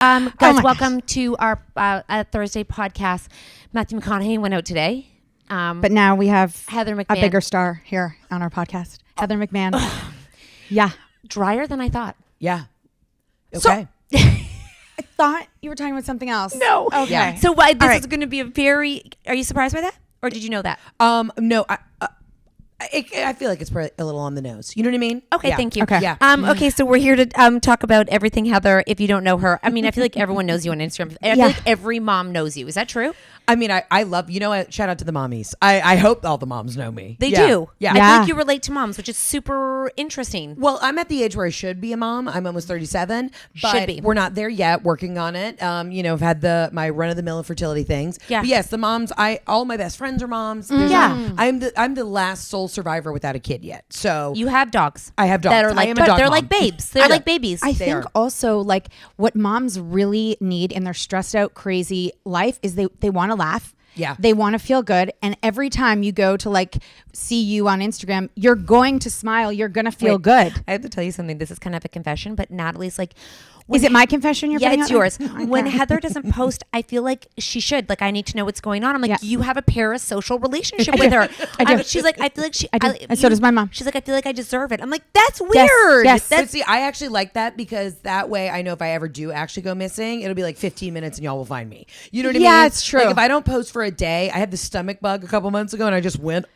Guys, welcome to our Thursday podcast. Matthew McConaughey went out today. But now we have Heather McMahan. a bigger star here on our podcast. Heather McMahan. Yeah. Drier than I thought. Yeah. So, Okay. I thought you were talking about something else. No. Okay. Yeah. So this is going to be a very... Are you surprised by that? Or did you know that? No, I feel like it's probably a little on the nose. You know what I mean? Okay, Yeah. thank you. Okay. Yeah. Okay, so we're here to talk about everything, Heather. If you don't know her, I mean, I feel like everyone knows you on Instagram. I feel like every mom knows you. Is that true? I mean, I love, shout out to the mommies. I hope all the moms know me. They Yeah. do. Yeah. I feel like you relate to moms, which is super interesting. Well, I'm at the age where I should be a mom. I'm almost 37, but Should be. we're not there yet. Working on it. I've had my run of the mill infertility things. Yeah. But yes, the moms. All my best friends are moms. I'm the last sole survivor without a kid yet. So You have dogs. I have dogs. That are I like, am a but dog they're mom. like babes. They're like babies. I They think are. also like what moms really need in their stressed out, crazy life is they want to laugh. Yeah. They want to feel good. And every time you go to like see you on Instagram, you're going to smile. You're going to feel good. I have to tell you something. This is kind of a confession, but Natalie's like... Is it my confession you're Yeah, putting it's out yours. there? When Heather doesn't post, I feel like she should. Like, I need to know what's going on. I'm like, you have a parasocial relationship with her. I do. She's like, I feel like she... I do. And so does my mom. She's like, I feel like I deserve it. I'm like, that's weird. Yes. But see, I actually like that because that way I know if I ever do actually go missing, it'll be like 15 minutes and y'all will find me. You know what I mean? Yeah, it's true. Like if I don't post for a day, I had the stomach bug a couple months ago and I just went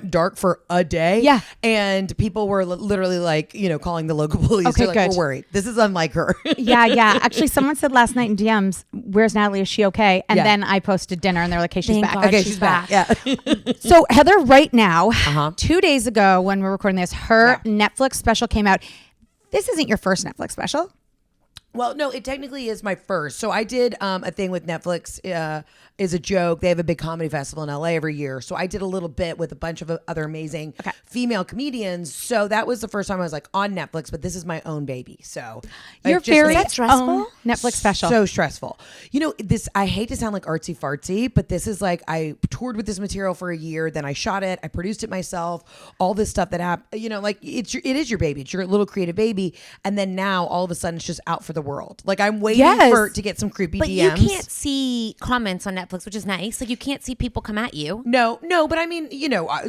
dark for a day. Yeah. And people were literally like, calling the local police. Okay, They're like, good. we're worried. This is unlike her. Yeah. Actually, someone said last night in DMs, "Where's Natalie? Is she okay?" And then I posted dinner, and they're like, "Hey, she's Thank back." God Okay, she's she's back. back. Yeah. So Heather, right now, Uh-huh. 2 days ago when we're recording this, her Netflix special came out. This isn't your first Netflix special. Well, no, it technically is my first. So I did a thing with Netflix is a joke. They have a big comedy festival in LA every year. So I did a little bit with a bunch of other amazing female comedians. So that was the first time I was like on Netflix, but this is my own baby. So Your it just very made- stressful? own Netflix special. So stressful. I hate to sound like artsy fartsy, but this is like I toured with this material for a year, then I shot it, I produced it myself, all this stuff that happened, like it is your baby. It's your little creative baby. And then now all of a sudden it's just out for the world. Like I'm waiting to get some creepy But DMs. you can't see comments on Netflix, which is nice. Like, you can't see people come at you. No, but I mean,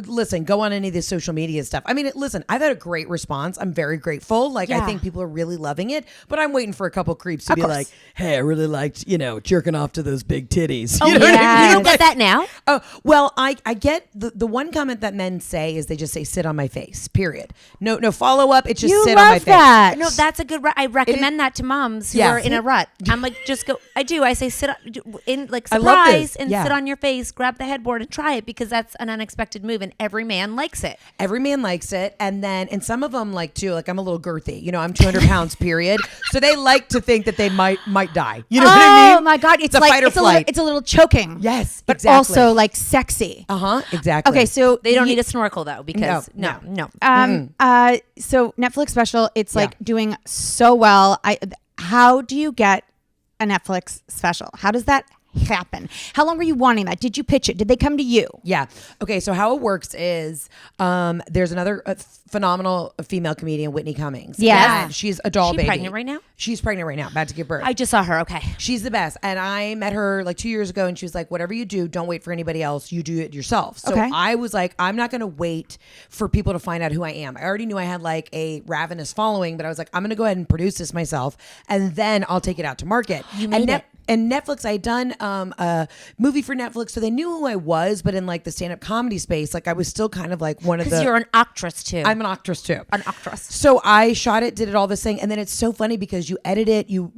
listen, go on any of this social media stuff. I mean, listen, I've had a great response. I'm very grateful. Like, I think people are really loving it, but I'm waiting for a couple creeps to be like, hey, I really liked, jerking off to those big titties. Oh, You know what I mean? You don't get that now? Oh, well, I get the one comment that men say is they just say, sit on my face, period. No follow up. It's just You sit on my love face. that. No, that's a good... I recommend that to moms who Yeah. are in a rut. I'm like, just go... I do. I say sit in, like, I love this. surprise and Yeah. sit on your face, grab the headboard and try it, because that's an unexpected move and every man likes it. Every man likes it. And some of them like too, like I'm a little girthy, I'm 200 pounds period. So they like to think that they might die. You know what I mean? Oh my God. It's a like, fight or flight. it's a little choking. Yes, But exactly. also like sexy. Exactly. Okay. So They don't need a snorkel though, because no. So Netflix special, it's like doing so well. How do you get a Netflix special? How does that happen? How long were you wanting that? Did you pitch it? Did they come to you? Yeah. Okay. So how it works is there's another phenomenal female comedian, Whitney Cummings. Yeah. And she's a doll She baby. pregnant right now? She's pregnant right now, about to give birth. I just saw her. Okay. She's the best. And I met her like 2 years ago and she was like, whatever you do, don't wait for anybody else. You do it yourself. So Okay. I was like, I'm not going to wait for people to find out who I am. I already knew I had like a ravenous following, but I was like, I'm going to go ahead and produce this myself and then I'll take it out to market. You made it. And Netflix, I had done a movie for Netflix, so they knew who I was, but in like the stand-up comedy space, like I was still kind of like one of the... Because you're an actress too. I'm an actress too. An actress. So I shot it, did it all this thing, and then it's so funny because you edit it, you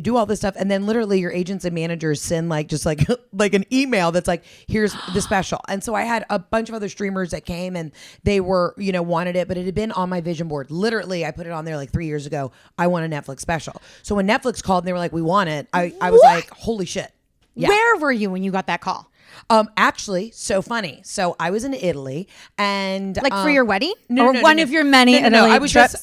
do all this stuff, and then literally your agents and managers send like just like like an email that's like, here's the special. And so I had a bunch of other streamers that came and they were wanted it, but it had been on my vision board. Literally, I put it on there like 3 years ago. I want a Netflix special. So when Netflix called and they were like, we want it, I was like, holy shit. Yeah. Where were you when you got that call? Actually, so funny. So I was in Italy, and Like for your wedding, no, or no, one no, of your many no, no, Italy I was trips?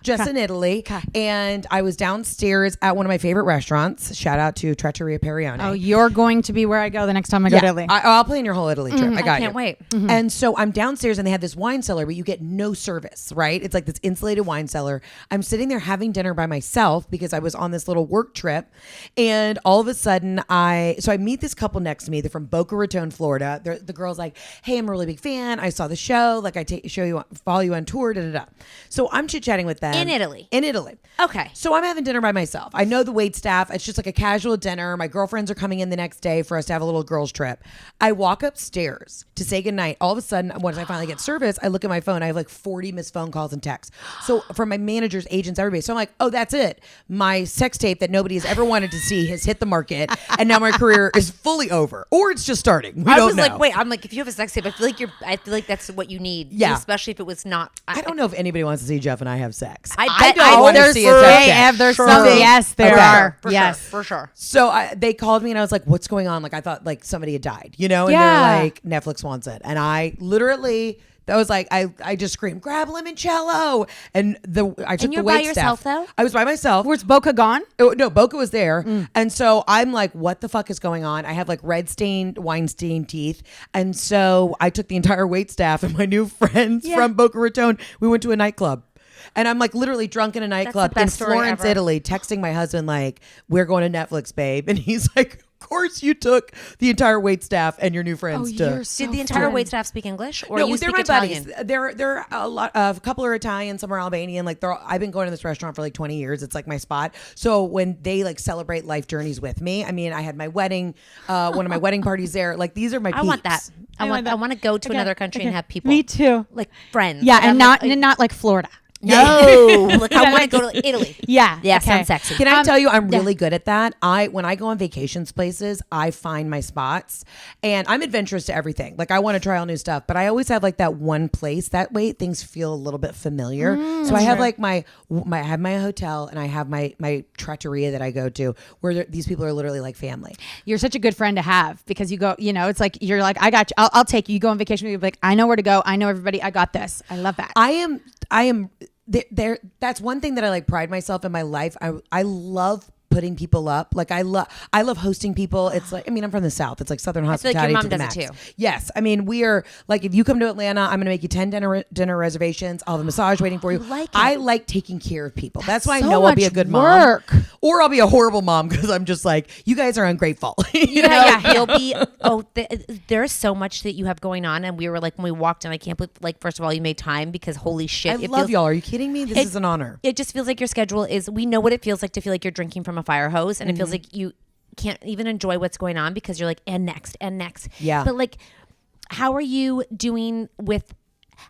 just in Italy, and I was downstairs at one of my favorite restaurants. Shout out to Trattoria Perione. Oh, you're going to be where I go the next time I go to Italy. I'll plan your whole Italy trip. I got Can't you. wait. And so I'm downstairs, and they have this wine cellar, but you get no service. Right? It's like this insulated wine cellar. I'm sitting there having dinner by myself because I was on this little work trip, and all of a sudden I meet this couple next to me. They're from Boca Raton, Florida. The girl's like, "Hey, I'm a really big fan. I saw the show. Like, follow you on tour. Da da da." So I'm chit chatting with them In Italy. Okay. So I'm having dinner by myself. I know the wait staff. It's just like a casual dinner. My girlfriends are coming in the next day for us to have a little girls trip. I walk upstairs to say goodnight. All of a sudden, once I finally get service, I look at my phone. I have like 40 missed phone calls and texts. So from my managers, agents, everybody. So I'm like, oh, that's it. My sex tape that nobody has ever wanted to see has hit the market, and now my career is fully over, or it's just starting. We I don't was know. like, wait, I'm like, if you have a sex tape, I feel like that's what you need. Yeah. Especially if it was not. I don't know if anybody wants to see Jeff and I have sex. I bet don't want to there's see a sex tape. there's Sure. some. Yes, there Okay. are. For Yes. sure, for sure. So they called me and I was like, what's going on? Like, I thought like somebody had died, you know? And Yeah. they're like, Netflix wants it. And I literally, that was like, I just screamed, grab limoncello. And I took you're the by wait yourself, staff. though? I was by myself. Was Boca gone? Oh, no, Boca was there. And so I'm like, what the fuck is going on? I have like red stained, wine stained teeth. And so I took the entire wait staff and my new friends from Boca Raton. We went to a nightclub. And I'm like literally drunk in a nightclub in best story Florence, ever. Italy, texting my husband like, we're going to Netflix, babe. And he's like, of course you took the entire wait staff and your new friends to. Did the entire wait staff speak English, or No, you they're speak my Italian? buddies. They're a couple are Italian, some are Albanian. Like I've been going to this restaurant for like 20 years. It's like my spot. So when they like celebrate life journeys with me, I mean, I had my wedding, one of my wedding parties there. Like these are my. I want that. peeps. I want to go to another country and have people. Me too. Like friends. Yeah, and I'm not like Florida. No, like I want to go to Italy. Yeah. Yeah, okay. sounds sexy. Can I tell you, I'm really good at that. When I go on vacations places, I find my spots, and I'm adventurous to everything. Like I want to try all new stuff, but I always have like that one place. That way, things feel a little bit familiar. So I have like I have my hotel, and I have my trattoria that I go to, where these people are literally like family. You're such a good friend to have because you go, it's like, you're like, I got you. I'll take you. You go on vacation. You're like, I know where to go. I know everybody. I got this. I love that. I am there. That's one thing that I like pride myself in my life. I love putting people up. Like I love hosting people. It's like, I mean, I'm from the South. It's like Southern feel like your hospitality mom to the does it max. too. Yes. I mean, we are like, if you come to Atlanta, I'm going to make you 10 dinner reservations. I'll have a massage waiting for you. I like taking care of people. That's why I so know I'll be a much good work. mom. Or I'll be a horrible mom because I'm just like, you guys are ungrateful. You know? Yeah, you'll be. There's so much that you have going on, and we were like, when we walked in, I can't believe. Like, first of all, you made time because holy shit, I love y'all. Are you kidding me? This is an honor. It just feels like your schedule is. We know what it feels like to feel like you're drinking from a fire hose, and it feels like you can't even enjoy what's going on because you're like, and next. Yeah. But like, how are you doing with?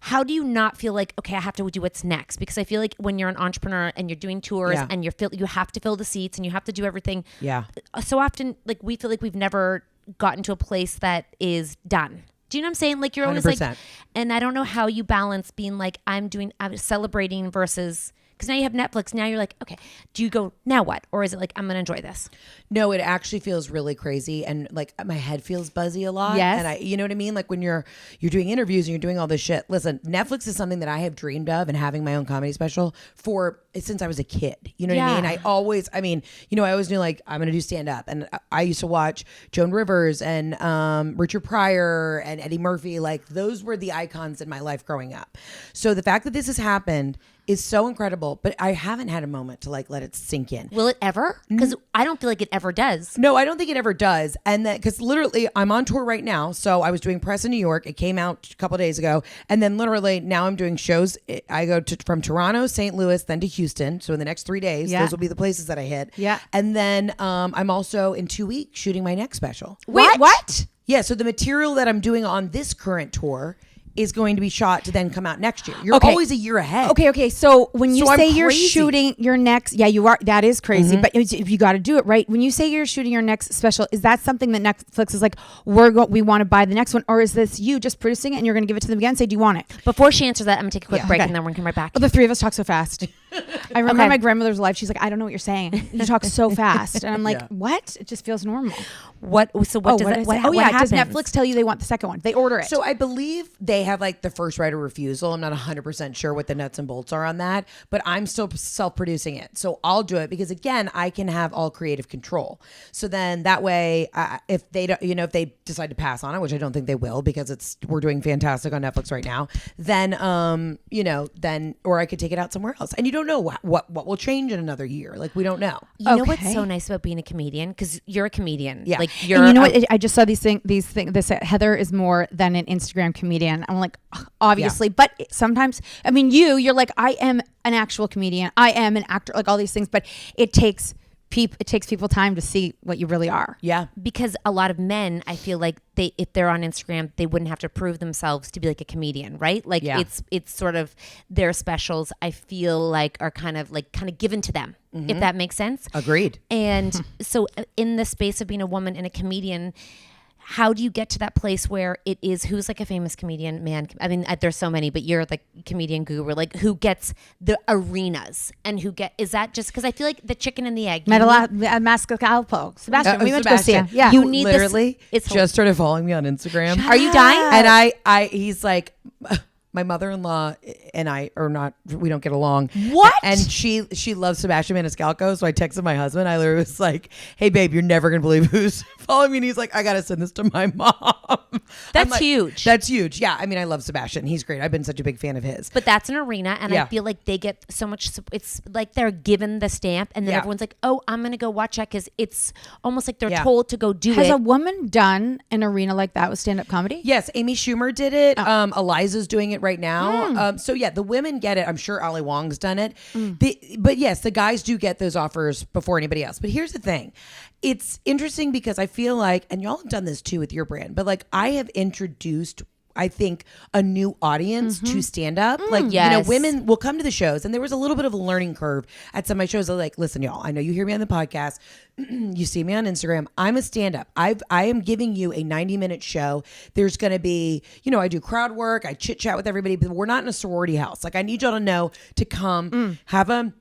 How do you not feel like, okay, I have to do what's next? Because I feel like when you're an entrepreneur and you're doing tours and you have to fill the seats and you have to do everything. Yeah. So often, like we feel like we've never gotten to a place that is done. Do you know what I'm saying? Like you're always 100%. like, and I don't know how you balance being like, I'm celebrating versus, because now you have Netflix. Now you're like, okay, do you go, now what? Or is it like, I'm going to enjoy this? No, it actually feels really crazy, and like my head feels buzzy a lot. Yes. And you know what I mean? Like when you're doing interviews and you're doing all this shit. Listen, Netflix is something that I have dreamed of and having my own comedy special since I was a kid. You know what I mean? I always knew like I'm gonna do stand up, and I used to watch Joan Rivers and Richard Pryor and Eddie Murphy. Like those were the icons in my life growing up. So the fact that this has happened is so incredible, but I haven't had a moment to like let it sink in. Will it ever? Because I don't feel like it ever does. No, I don't think it ever does. And that, because literally I'm on tour right now. So I was doing press in New York. It came out a couple of days ago. And then literally now I'm doing shows. I go from Toronto, St. Louis, then to Houston. So in the next 3 days, those will be the places that I hit. Yeah. And then I'm also in 2 weeks shooting my next special. Wait, what? Yeah. So the material that I'm doing on this current tour is going to be shot to then come out next year. You're always a year ahead. Okay. So when you So I'm say you're crazy. shooting your next, you are. That is crazy. But if you got to do it right, when you say you're shooting your next special, is that something that Netflix is like, we want to buy the next one, or is this you just producing it and you're going to give it to them again? And say, do you want it? Before she answers that, I'm going to take a quick break okay. and then we're going to come right back. Oh, the three of us talk so fast. I remember my grandmother's life. She's like, I don't know what you're saying. You talk so fast. And I'm like, what? It just feels normal. What does Netflix tell you they want the second one? They order it. So I believe they have like the first right of refusal. I'm not 100% sure what the nuts and bolts are on that, but I'm still self-producing it. So I'll do it because again, I can have all creative control. So then that way, if they don't, if they decide to pass on it, which I don't think they will because we're doing fantastic on Netflix right now, then, or I could take it out somewhere else. And you don't know what will change in another year. Like we don't know. You know what's so nice about being a comedian? Because you're a comedian. Yeah. Like and you know what? I just saw these things. This Heather is more than an Instagram comedian. I'm like, obviously, but sometimes, I mean, you're like, I am an actual comedian. I am an actor. Like all these things, but it takes people time to see what you really are. Yeah. Because a lot of men, I feel like if they're on Instagram, they wouldn't have to prove themselves to be like a comedian, right? Like it's sort of their specials, I feel like are kind of given to them, if that makes sense. Agreed. And so in the space of being a woman and a comedian, how do you get to that place where it is, who's like a famous comedian, man? I mean, there's so many, but you're like comedian guru, like who gets the arenas and is that just because I feel like the chicken and the egg? Mascalpo. Sebastian, we went to go see him. Yeah. You need literally this. Just started following me on Instagram. Are you dying? And he's like, my mother-in-law and I are not, we don't get along. What? And she loves Sebastian Maniscalco. So I texted my husband. I literally was like, hey babe, you're never going to believe who's following me. And he's like, I got to send this to my mom. That's huge. That's huge. Yeah. I mean, I love Sebastian. He's great. I've been such a big fan of his. But that's an arena. And I feel like they get so much, it's like they're given the stamp and then everyone's like, oh, I'm going to go watch that because it's almost like they're told to go do it. Has a woman done an arena like that with stand-up comedy? Yes. Amy Schumer did it. Eliza's doing it right now. So yeah, the women get it. I'm sure Ali Wong's done it. But yes, the guys do get those offers before anybody else. But here's the thing. It's interesting because I feel like, and y'all have done this too with your brand, but like I have introduced, I think, a new audience to stand up. Like, women will come to the shows, and there was a little bit of a learning curve at some of my shows. They're like, listen, y'all, I know you hear me on the podcast. You see me on Instagram. I'm a stand-up. I am giving you a 90-minute show. There's going to be, I do crowd work. I chit-chat with everybody, but we're not in a sorority house. Like, I need y'all to know to come, have a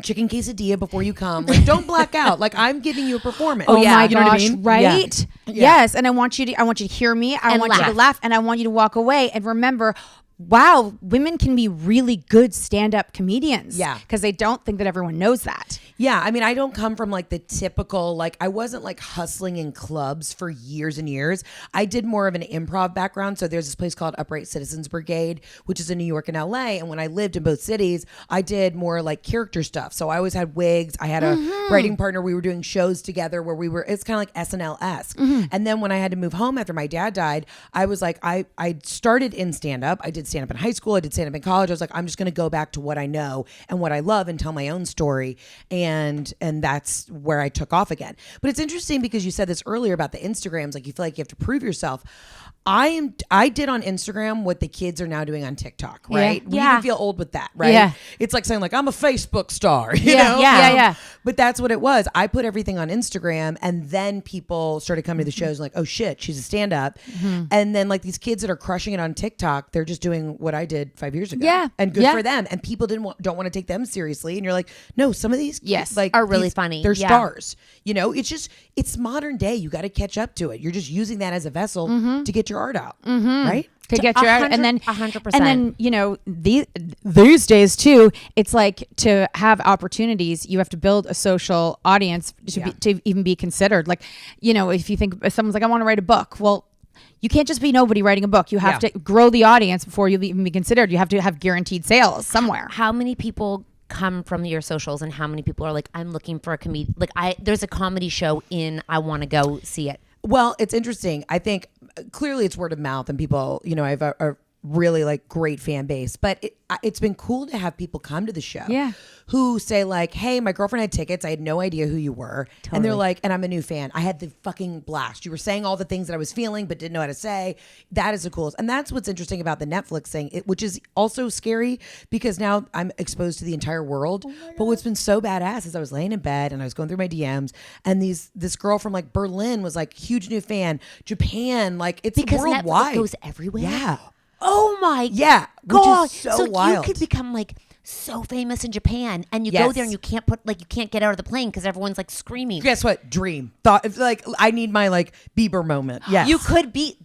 chicken quesadilla before you come. Like, don't black out. Like, I'm giving you a performance. Oh my you know gosh, what I mean? right? Yeah. Yes, and I want you to hear me. I want you to laugh, and I want you to walk away and remember, wow, women can be really good stand-up comedians. Yeah. Because they don't think that everyone knows that. Yeah, I mean, I don't come from like the typical, like I wasn't like hustling in clubs for years and years. I did more of an improv background. So there's this place called Upright Citizens Brigade, which is in New York and LA. And when I lived in both cities, I did more like character stuff. So I always had wigs. I had a writing partner. We were doing shows together where it's kind of like SNL-esque. And then when I had to move home after my dad died, I was like, I started in stand-up. I did stand-up in high school. I did stand-up in college. I was like, I'm just going to go back to what I know and what I love and tell my own story. And that's where I took off again. But it's interesting because you said this earlier about the Instagrams, like you feel like you have to prove yourself. I did on Instagram what the kids are now doing on TikTok, right? We even feel old with that, right? Yeah. It's like saying like, I'm a Facebook star, you know? Yeah. But that's what it was. I put everything on Instagram and then people started coming to the shows like, oh shit, she's a stand-up. And then like these kids that are crushing it on TikTok, they're just doing what I did 5 years ago. Yeah. And good for them. And people don't want to take them seriously. And you're like, no, some of these like are really funny. They're stars. It's modern day. You got to catch up to it. You're just using that as a vessel to get your art out, right? To get your art, and then 100%. And then these days too, it's like to have opportunities, you have to build a social audience to even be considered. Like, if you think if someone's like, I want to write a book, well, you can't just be nobody writing a book. You have to grow the audience before you even be considered. You have to have guaranteed sales somewhere. How many people come from your socials and how many people are like, I'm looking for a comedy, like there's a comedy show I want to go see it? Well, it's interesting. I think clearly it's word of mouth and people, I have a really like great fan base, but it's been cool to have people come to the show who say like, hey, my girlfriend had tickets. I had no idea who you were. Totally. And they're like, and I'm a new fan. I had the fucking blast. You were saying all the things that I was feeling, but didn't know how to say. That is the coolest. And that's what's interesting about the Netflix thing, which is also scary because now I'm exposed to the entire world. But what's been so badass is I was laying in bed and I was going through my DMs and this girl from like Berlin was like huge new fan. Japan, like it's because worldwide. Netflix goes everywhere. Yeah. Oh my God. Which is so wild. you could become like so famous in Japan, and you go there and you can't get out of the plane because everyone's like screaming. Guess what? Dream. Thought like I need my like Bieber moment. Yes. You could be.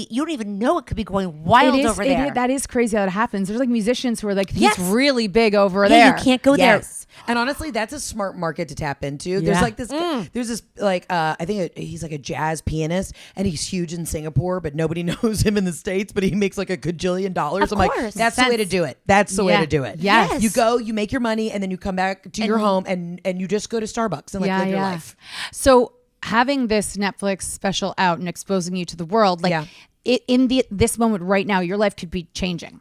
You don't even know it could be going wild over there. That is crazy how it happens. There's like musicians who are like, he's Yes. really big over Yeah, there. you can't go there. And honestly, that's a smart market to tap into. There's like this. There's this like I think he's like a jazz pianist, and he's huge in Singapore, but nobody knows him in the States. But he makes like $1 gajillion. Of I'm like, course. that's the way to do it. That's the way to do it. Yes. You go, you make your money, and then you come back to your home, and you just go to Starbucks and like live your life. So having this Netflix special out and exposing you to the world, like this moment right now, your life could be changing.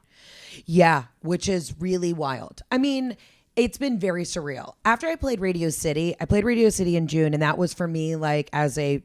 Yeah, which is really wild. I mean, it's been very surreal. After I played Radio City in June, and that was for me like as a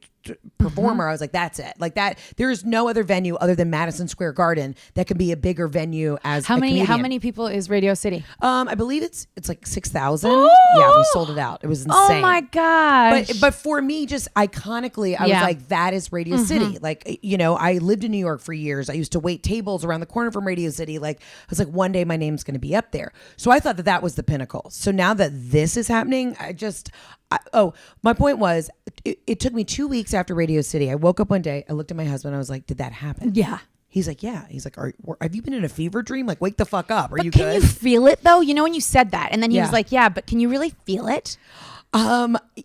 performer, I was like, that's it. Like that, there is no other venue other than Madison Square Garden that can be a bigger venue as How a many comedian. How many people is Radio City? I believe it's like 6,000. Yeah, we sold it out. It was insane. Oh my gosh. But for me, just iconically, I was like, that is Radio City. Like, you know, I lived in New York for years. I used to wait tables around the corner from Radio City. Like, I was like, one day my name's going to be up there. So I thought that was the pinnacle. So now that this is happening, my point was, it took me 2 weeks after Radio City. I woke up one day, I looked at my husband, I was like, did that happen? Yeah. He's like, yeah. He's like, have you been in a fever dream? Like, wake the fuck up. Are you Can good? you feel it though? You know when you said that, and then he Yeah. was like, yeah, but can you really feel it?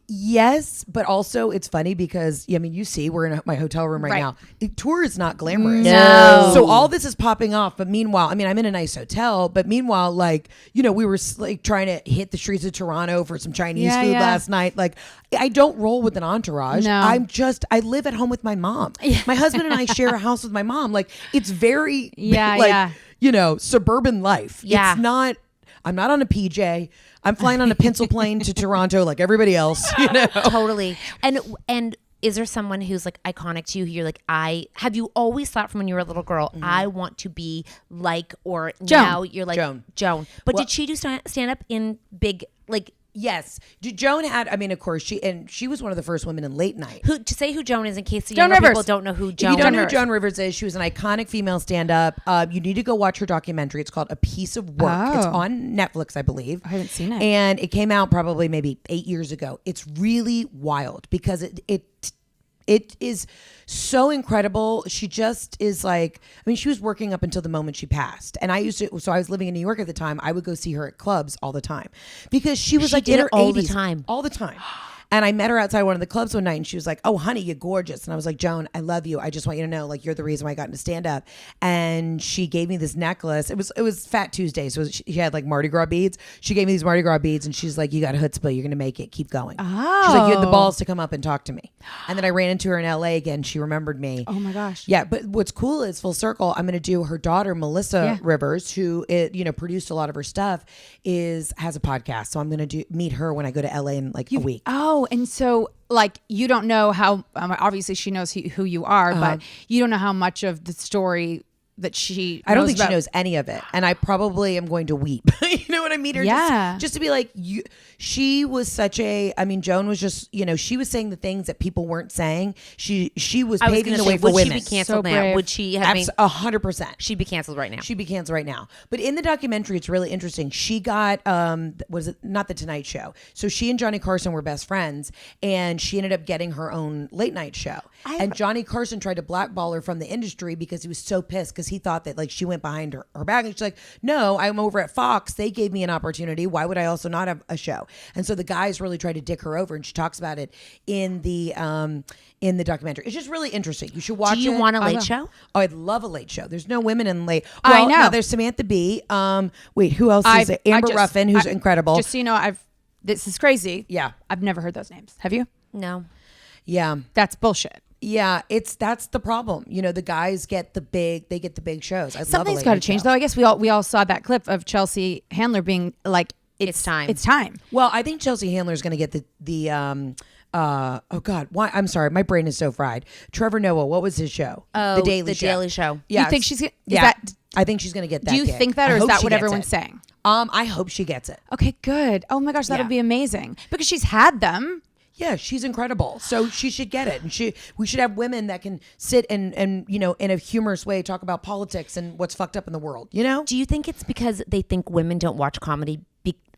Yes, but also it's funny because I mean, you see, we're in my hotel room right now. The tour is not glamorous. No. So all this is popping off, but meanwhile, I mean, I'm in a nice hotel, but meanwhile, like, you know, we were like trying to hit the streets of Toronto for some Chinese food last night. Like, I don't roll with an entourage. No. I live at home with my mom. My husband and I share a house with my mom. Like, it's very you know, suburban life. Yeah. It's not. I'm not on a PJ. I'm flying on a pencil plane to Toronto like everybody else, you know. Totally. And is there someone who's like iconic to you who you're like, have you always thought from when you were a little girl, I want to be like, or Joan. now you're like Joan. But did she do stand up in big, like, Yes, Joan had. I mean, of course, she was one of the first women in late night. to say who Joan is in case the Joan younger Rivers. people don't know who If Joan you don't know who Rivers. Joan Rivers is, she was an iconic female stand-up. You need to go watch her documentary. It's called A Piece of Work. It's on Netflix, I believe. I haven't seen it. And it came out probably maybe 8 years ago. It's really wild because it is so incredible. She just is like, I mean, she was working up until the moment she passed. And I was living in New York at the time. I would go see her at clubs all the time because she was like did in it her all the 80s. time. All the time. And I met her outside one of the clubs one night and she was like, oh, honey, you're gorgeous. And I was like, Joan, I love you. I just want you to know, like, you're the reason why I got into stand up. And she gave me this necklace. It was Fat Tuesday. So she had like Mardi Gras beads. She gave me these Mardi Gras beads and she's like, you got a chutzpah. You're going to make it. Keep going. Oh. She's like, you had the balls to come up and talk to me. And then I ran into her in LA again. She remembered me. Oh my gosh. Yeah. But what's cool is full circle. I'm going to do her daughter, Melissa Rivers, who, produced a lot of her stuff, has a podcast. So I'm going to meet her when I go to LA in like a week. Oh, and so like you don't know how obviously she knows who you are, but you don't know how much of the story that she I don't think knows she knows any of it, and I probably am going to weep. You know what I mean? Or just to be like, she was such a. I mean, Joan was just, she was saying the things that people weren't saying. She was paving the way for women. Would she be canceled So now? brave. Would she have? 100%. She'd be canceled right now. She'd be canceled right now. But in the documentary, it's really interesting. She got was it not the Tonight Show? So she and Johnny Carson were best friends, and she ended up getting her own late night show. And Johnny Carson tried to blackball her from the industry because he was so pissed because he thought that like she went behind her back, and she's like, no, I'm over at Fox. They gave me an opportunity. Why would I also not have a show? And so the guys really tried to dick her over, and she talks about it in the documentary. It's just really interesting. You should watch it. Do you want a late show? Oh, I'd love a late show. There's no women in late. I know. No, there's Samantha Bee. Wait, who else is it? Amber Ruffin, who's incredible. Just so you know, this is crazy. Yeah. I've never heard those names. Have you? No. Yeah. That's bullshit. Yeah, that's the problem. The guys get the big shows. Something's got to change, though. I guess we all saw that clip of Chelsea Handler being like, It's time. It's time. Well, I think Chelsea Handler is going to get the oh God, why? I'm sorry, my brain is so fried. Trevor Noah, what was his show? Oh, The Daily Show. Yeah, You think she's is yeah. that? I think she's going to get that. Do you gig. think that, I or is hope that she what gets everyone's it. saying? I hope she gets it. Okay, good. Oh my gosh, that'll Yeah. be amazing because she's had them. yeah, she's incredible. So she should get it. And we should have women that can sit and you know, in a humorous way, talk about politics and what's fucked up in the world, you know? Do you think it's because they think women don't watch comedy?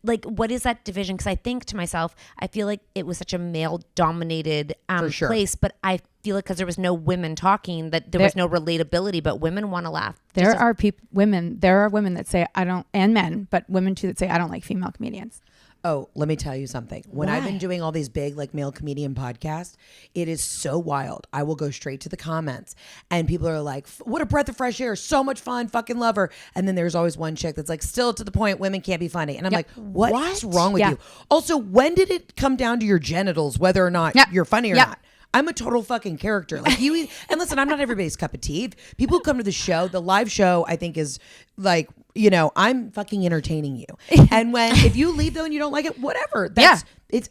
Like, what is that division? Because I think to myself, I feel like it was such a male-dominated sure. place, but I feel like because there was no women talking, that there was no relatability, but women want to laugh. There are women that say I don't, and men, but women too that say I don't like female comedians. Oh, let me tell you something. When I've been doing all these big like male comedian podcasts, it is so wild. I will go straight to the comments and people are like, what a breath of fresh air. So much fun. Fucking love her. And then there's always one chick that's like, still to the point, women can't be funny. And I'm like, what is wrong with you? Also, when did it come down to your genitals, whether or not you're funny or not? I'm a total fucking character. Like you, and listen, I'm not everybody's cup of tea. People come to the show. The live show, I think, is like, you know, I'm fucking entertaining you. And if you leave though and you don't like it, whatever.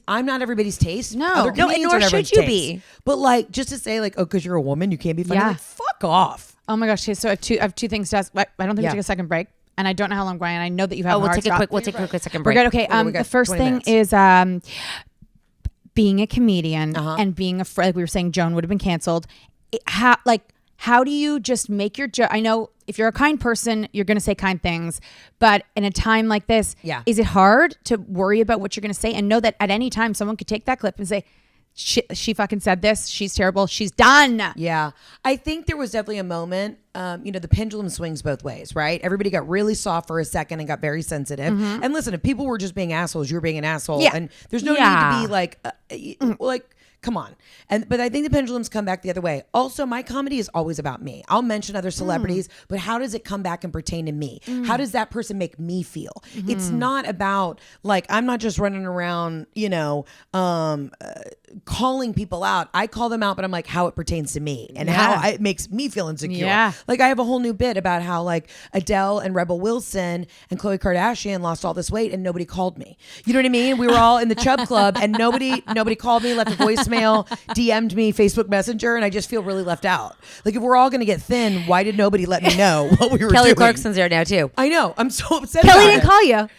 I'm not everybody's taste. No, and nor should you be. But like, just to say like, oh, because you're a woman, you can't be funny. Like, fuck off. Oh my gosh. So I have two things to ask. I don't think we take a second break. And I don't know how long, Brian. I know that you have. We'll take a quick second break. We're good. Okay. The first thing is being a comedian and being afraid. Like we were saying, Joan would have been canceled. How do you just make your joke? I know if you're a kind person, you're going to say kind things, but in a time like this, is it hard to worry about what you're going to say and know that at any time someone could take that clip and say, she fucking said this, she's terrible, she's done. Yeah. I think there was definitely a moment, you know, the pendulum swings both ways, right? Everybody got really soft for a second and got very sensitive. And listen, if people were just being assholes, you were being an asshole. And there's no need to be like, come on. But I think the pendulums come back the other way. Also, my comedy is always about me. I'll mention other celebrities, but how does it come back and pertain to me? How does that person make me feel? It's not about like, I'm not just running around, you know, calling people out. I call them out, but I'm like, how it pertains to me and how it makes me feel insecure. Like I have a whole new bit about how like Adele and Rebel Wilson and Khloe Kardashian lost all this weight and nobody called me. You know what I mean? We were all in the Chub Club and nobody called me, left a voicemail, DM'd me, Facebook Messenger, and I just feel really left out. Like if we're all going to get thin, why did nobody let me know what we were Kelly doing? Clarkson's there now too. I know. I'm so upset. Kelly didn't call you.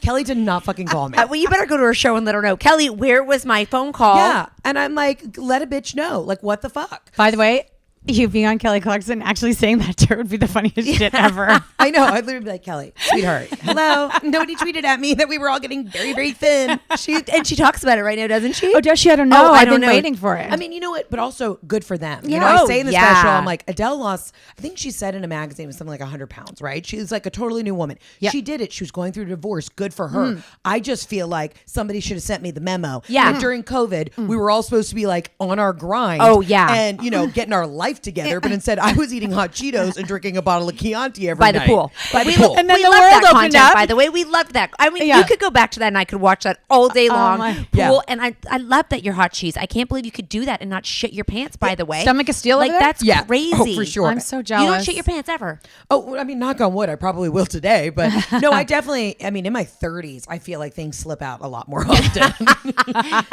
Kelly did not fucking call me. Well, you better go to her show and let her know. Kelly, where was my phone call? Yeah. And I'm like, let a bitch know. Like, what the fuck? By the way, you being on Kelly Clarkson, actually saying that to her would be the funniest shit ever. I know. I'd literally be like, Kelly, sweetheart, hello. Nobody tweeted at me that we were all getting very, very thin. She talks about it right now, doesn't she? Oh, does she? I don't know. I I've don't been know. waiting for it. I mean, you know what? But also good for them. Yeah. You know, I say in the special, Yeah. I'm like, Adele lost, I think she said in a magazine, it was something like 100 pounds, right? She's like a totally new woman. Yeah. She did it. She was going through a divorce. Good for her. I just feel like somebody should have sent me the memo. Yeah. That during COVID, we were all supposed to be like on our grind. Oh, yeah. And, you know, getting our life together. But instead, I was eating hot Cheetos and drinking a bottle of Chianti every By night. the pool. By the pool. And then we the loved world that opened content, up. by the way. We loved that. I mean, Yeah. you could go back to that and I could watch that all day long. my- Pool. Yeah. And I love that you're hot cheese. I can't believe you could do that and not shit your pants, by the way. Stomach of steel Like, over there? that's Yeah. crazy. Oh, for sure. I'm so You jealous. don't shit your pants ever. Oh, I mean, knock on wood, I probably will today. But no, I definitely, I mean, in my 30s, I feel like things slip out a lot more often.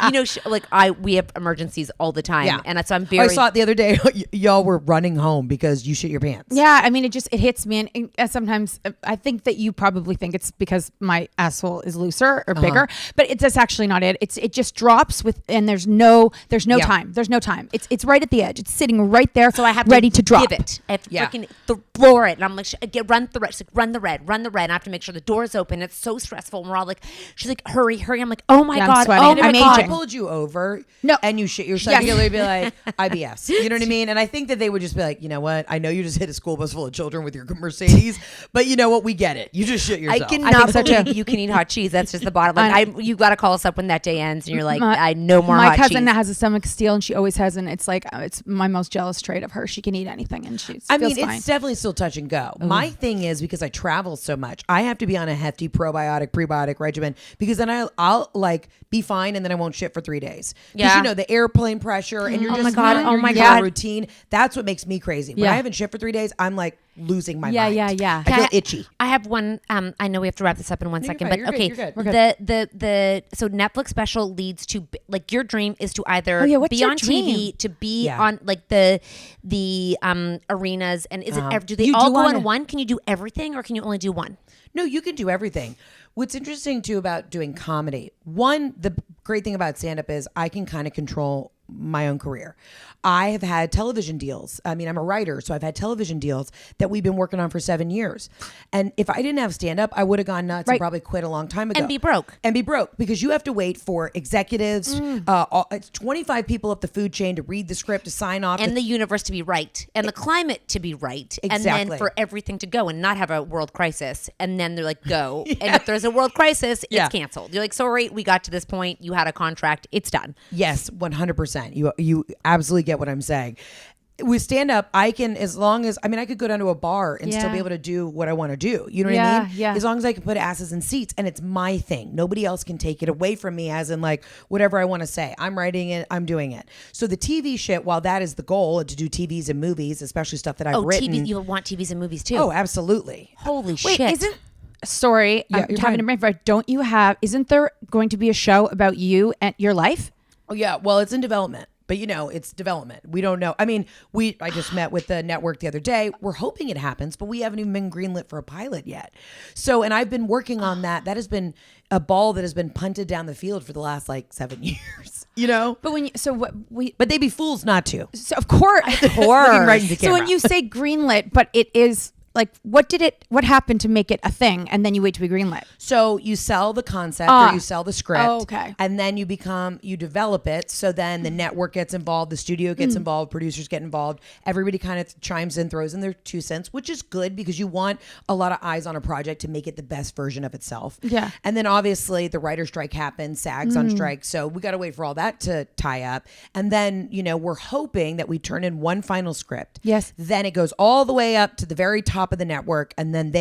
You know, we have emergencies all the time. Yeah. And so I'm very. I saw it the other day. Y'all were running home because you shit your pants. Yeah, I mean, it hits me, and sometimes I think that you probably think it's because my asshole is looser or bigger, but that's actually not it. It just drops and there's no time. There's no time. It's right at the edge. It's sitting right there, So I have ready to drop. Give it. I have to Yeah. freaking floor it. And I'm like, run the red. She's like, run the red. And I have to make sure the door's open. It's so stressful. And we're all like, she's like, hurry. I'm like, oh my Yeah, I'm God. sweating. Oh And my I'm God. I aging. pulled you over No. and you shit yourself. Yes. You'd literally be like, IBS. You know what I mean? And I think that they would just be like, you know what? I know you just hit a school bus full of children with your Mercedes, but you know what? We get it. You just shit I yourself. cannot so, believe too. you can eat hot cheese. That's just the bottom line. You got to call us up when that day ends and you're like, I no more My hot cousin cheese. has a stomach of steel, and she always has, and it's like it's my most jealous trait of her. She can eat anything, and she's. I mean, feels fine. it's definitely still touch and go. My thing is because I travel so much, I have to be on a hefty probiotic, prebiotic regimen because then I'll like be fine and then I won't shit for 3 days. Because Yeah. you know the airplane pressure and you're Oh just my God, not in oh your my usual God. routine. That's what makes me crazy. When Yeah. I haven't shit for 3 days, I'm like losing my Yeah, mind. yeah, yeah. I feel itchy. I have one. I know we have to wrap this up in one second, fine. but You're good. okay. You're good. The so Netflix special leads to like your dream is to either what's be your on dream? TV, to be Yeah. on like the arenas, and is it do they You all do go wanna- on one? Can you do everything, or can you only do one? No, you can do everything. What's interesting too about doing comedy, one, the great thing about stand-up is I can kind of control my own career. I have had television deals. I mean, I'm a writer, so I've had television deals that we've been working on for 7 years. And if I didn't have stand-up, I would have gone nuts and probably quit a long time ago. And be broke. And be broke because you have to wait for executives, 25 people up the food chain to read the script, to sign off. And the universe to be right, and the climate to be right, and Exactly. then for everything to go and not have a world crisis. And then they're like, go. And if there's a world crisis, Yeah. it's canceled. You're like, sorry, we got to this point. You had a contract. It's done. Yes, 100%. You absolutely get what I'm saying. With stand up, I can, as long as, I mean, I could go down to a bar and still Yeah. be able to do what I want to do. You know what Yeah, I mean? yeah. As long as I can put asses in seats and it's my thing. Nobody else can take it away from me, as in like whatever I want to say. I'm writing it, I'm doing it. So the TV shit, while that is the goal, to do TVs and movies, especially stuff that I've written. TV, you want TVs and movies too. Oh, absolutely. Holy Wait, shit. isn't sorry, Yeah, I'm you're having fine. a brain fart. Don't you have? Isn't there going to be a show about you and your life? Oh yeah, well, it's in development, but it's development. We don't know. I mean, I just met with the network the other day. We're hoping it happens, but we haven't even been greenlit for a pilot yet. So, and I've been working on that. That has been a ball that has been punted down the field for the last like 7 years. But when you, so what we But they'd be fools not to. so of course Looking right into So when camera. you say greenlit, but it is like what happened to make it a thing, and then you wait to be greenlit? So you sell the concept or you sell the script. Oh, okay. And then you develop it. So then the network gets involved, the studio gets involved, producers get involved. Everybody kind of chimes in, throws in their 2 cents, which is good because you want a lot of eyes on a project to make it the best version of itself. Yeah. And then obviously the writer's strike happens, SAG's on strike. So we got to wait for all that to tie up. And then, we're hoping that we turn in one final script. Yes. Then it goes all the way up to the very top of the network, and then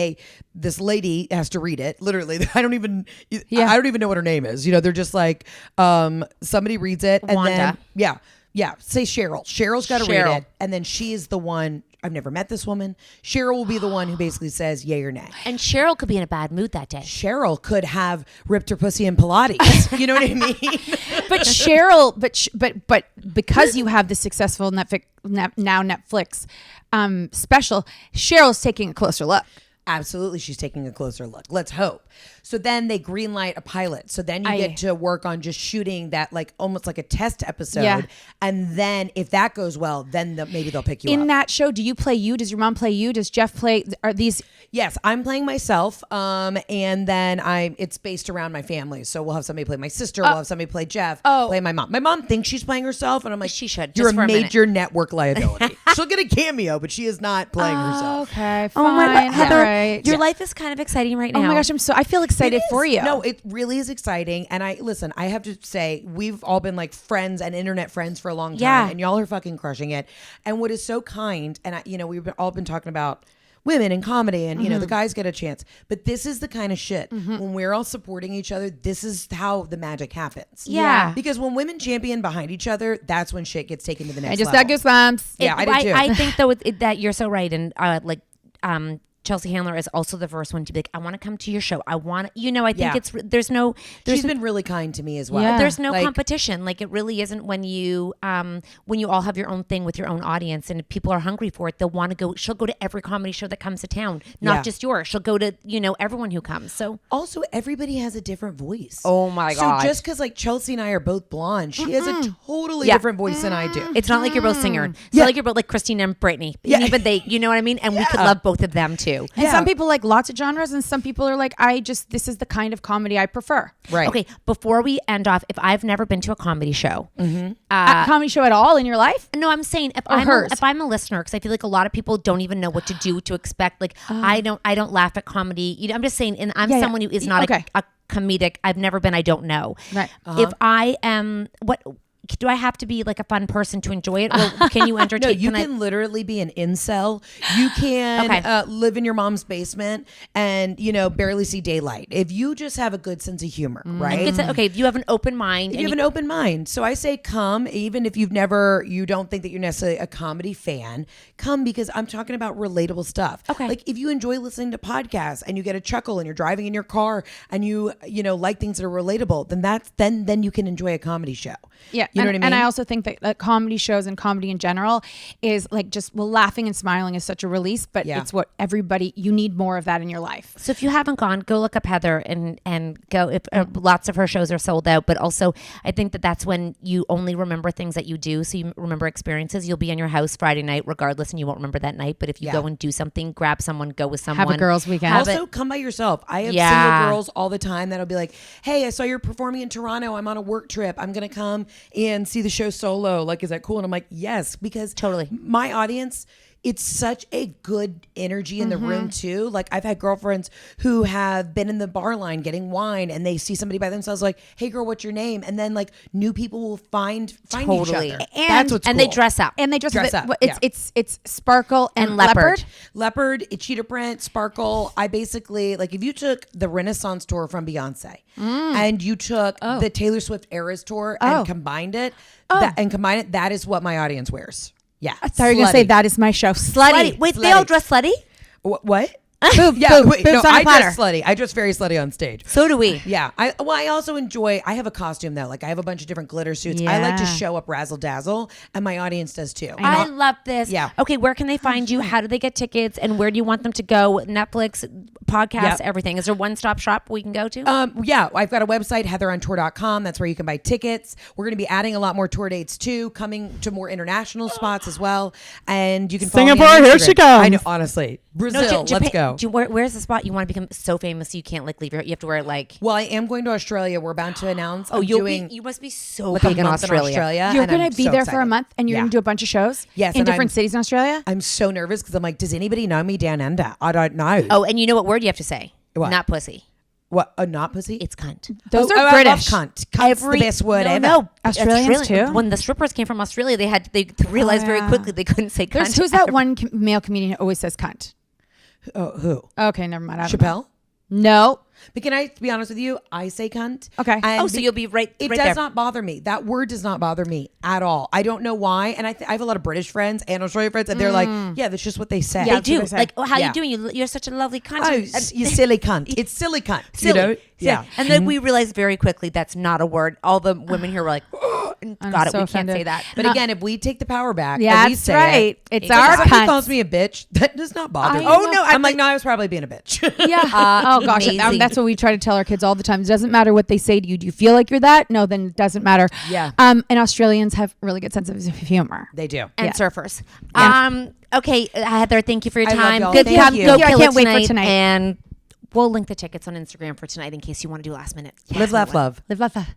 this lady has to read it. Literally, I don't even know what her name is. They're just like, somebody reads it, and Wanda. then say Cheryl. Cheryl's got to read Cheryl. it, and then she is the one. I've never met this woman. Cheryl will be the one who basically says yay or nay. And Cheryl could be in a bad mood that day. Cheryl could have ripped her pussy in Pilates. You know what I mean? But Cheryl, but because you have the successful Netflix special, Cheryl's taking a closer look. Absolutely, she's taking a closer look. Let's hope. So then they greenlight a pilot. So then you Aye. get to work on just shooting that, like almost like a test episode. Yeah. And then if that goes well, then maybe they'll pick you In up. that show, do you play you? Does your mom play you? Does Jeff play? Are these? Yes, I'm playing myself. And then it's based around my family. So we'll have somebody play my sister. We'll have somebody play Jeff. Play my mom. My mom thinks she's playing herself, and I'm like, She should, You're just for a a minute." major network liability. She'll get a cameo, but she is not playing herself. Okay, Oh my fine. God, Heather, all right. your life is kind of exciting right now. Oh my gosh, I feel excited for you. No, it really is exciting. And I have to say, we've all been like friends and internet friends for a long time. Yeah. And y'all are fucking crushing it. And what is so kind, and we've all been talking about women in comedy, and the guys get a chance. But this is the kind of shit when we're all supporting each other. This is how the magic happens. Yeah. Because when women champion behind each other, that's when shit gets taken to the next I just level. got goosebumps. Yeah, I did too. I think though that you're so right, and Chelsea Handler is also the first one to be like, I want to come to your show. I think Yeah. there's She's been really kind to me as well. Yeah. there's no Like, competition. Like it really isn't when you all have your own thing with your own audience, and if people are hungry for it, they'll want to go. She'll go to every comedy show that comes to town, not Yeah. just yours. She'll go to everyone who comes. So Also, everybody has a different voice. Oh my God. So just because like Chelsea and I are both blonde, she has a totally Yeah. different voice than I do. it's not like you're both singers. It's Yeah. not like you're both like Christina and Brittany. Yeah. Even they, you know what I mean? And we could love both of them too. And some people like lots of genres, and some people are like, this is the kind of comedy I prefer. Right. Okay, before we end off, if I've never been to a comedy show, A comedy show at all in your life? no, I'm saying if hers. I'm a listener, because I feel like a lot of people don't even know what to do to expect. Like I don't laugh at comedy. I'm just saying, and I'm Yeah, someone yeah. who is not Okay. a comedic. I've never been. I don't know. Right. If I am, what do I have to be like a fun person to enjoy it, or can you entertain? No, you can literally be an incel. You can live in your mom's basement and barely see daylight if you just have a good sense of humor, right? If you have an open mind. If you have an open mind. So I say come, even if you don't think that you're necessarily a comedy fan, come because I'm talking about relatable stuff. Okay. Like if you enjoy listening to podcasts and you get a chuckle and you're driving in your car and you like things that are relatable, then you can enjoy a comedy show. Yeah. You know what I mean? And I also think that comedy shows and comedy in general is like laughing and smiling is such a release, but it's what you need more of that in your life. So if you haven't gone, go look up Heather and go. If lots of her shows are sold out, but also I think that's when you only remember things that you do. So you remember experiences. You'll be in your house Friday night regardless, and you won't remember that night. But if you go and do something, grab someone, go with someone. Have a girls' weekend. Also, come by yourself. I have single girls all the time that'll be like, "Hey, I saw you're performing in Toronto. I'm on a work trip. I'm gonna come and see the show solo. Like, is that cool?" And I'm like, "Yes," because totally my audience. It's such a good energy in the room too. Like I've had girlfriends who have been in the bar line getting wine and they see somebody by themselves like, "Hey girl, what's your name?" And then like new people will find each other. That's what's and cool. they dress up. And they dress up. Yeah. It's sparkle and Leopard, cheetah print, sparkle. I basically like if you took the Renaissance tour from Beyonce and you took the Taylor Swift Eras tour and combined it, that is what my audience wears. Yeah. I thought you were going to say that is my show. Slutty. Wait, they all dress slutty? What? Boobs no, on a I platter. dress slutty. I dress very slutty on stage. So do we. Yeah. I also enjoy, I have a costume though. Like I have a bunch of different glitter suits. I like to show up razzle dazzle and my audience does too. I love this. Yeah. Okay, where can they find you? How do they get tickets? And where do you want them to go? Netflix, podcast, everything. Is there one-stop shop we can go to? Yeah. I've got a website, heatherontour.com. That's where you can buy tickets. We're going to be adding a lot more tour dates too, coming to more international spots as well. And you can follow me on Singapore, here Instagram. she comes. I know, honestly. Brazil, let's go. Where's the spot you want to become so famous you can't like leave you have to wear it like Well, I am going to Australia. We're about to announce. you must be so like big a in month Australia. You're going to be there for a month and you're going to do a bunch of shows in different cities in Australia? I'm so nervous because I'm like, does anybody know me down under? I don't know. Oh, and you know what word you have to say? What? Not pussy. What? Not pussy? It's cunt. Those are I love British. cunt. Cunt's the best word ever. No, Australians too? When the strippers came from Australia, they realized very quickly they couldn't say cunt. Who's that one male comedian who always says cunt? Oh, who? Okay, never mind. Chappelle? No. But can I be honest with you? I say cunt. Okay. And so you'll be right. It right does there. not bother me. That word does not bother me at all. I don't know why. And I have a lot of British friends and Australian friends, and they're like, yeah, that's just what they say. They that's what do. they say. Like, oh, how Yeah. you doing? You're such a lovely cunt. Oh, you silly cunt. It's silly cunt. Silly. You know? Yeah. And then we realized very quickly that's not a word. All the women here were like, got it. so We offended. can't say that. But again, if we take the power back, Yeah, and we that's say right. it, It's our if somebody cunt. calls me a bitch, that does not bother me. Oh, no, I'm like, no, I was probably being a bitch. Yeah. Oh gosh, Amazing. that's what we try to tell our kids all the time. It doesn't matter what they say to you. Do you feel like you're that? No, then it doesn't matter. Yeah. And Australians have really good sense of humor. They do. And Yeah. surfers. Yeah. Okay, Heather, thank you for your I love time. y'all. Good Thank job. you. Go Yeah, I kill can't it wait for tonight. tonight. And we'll link the tickets on Instagram for tonight in case you want to do last minute. Live, laugh, love. Live, laugh, laugh.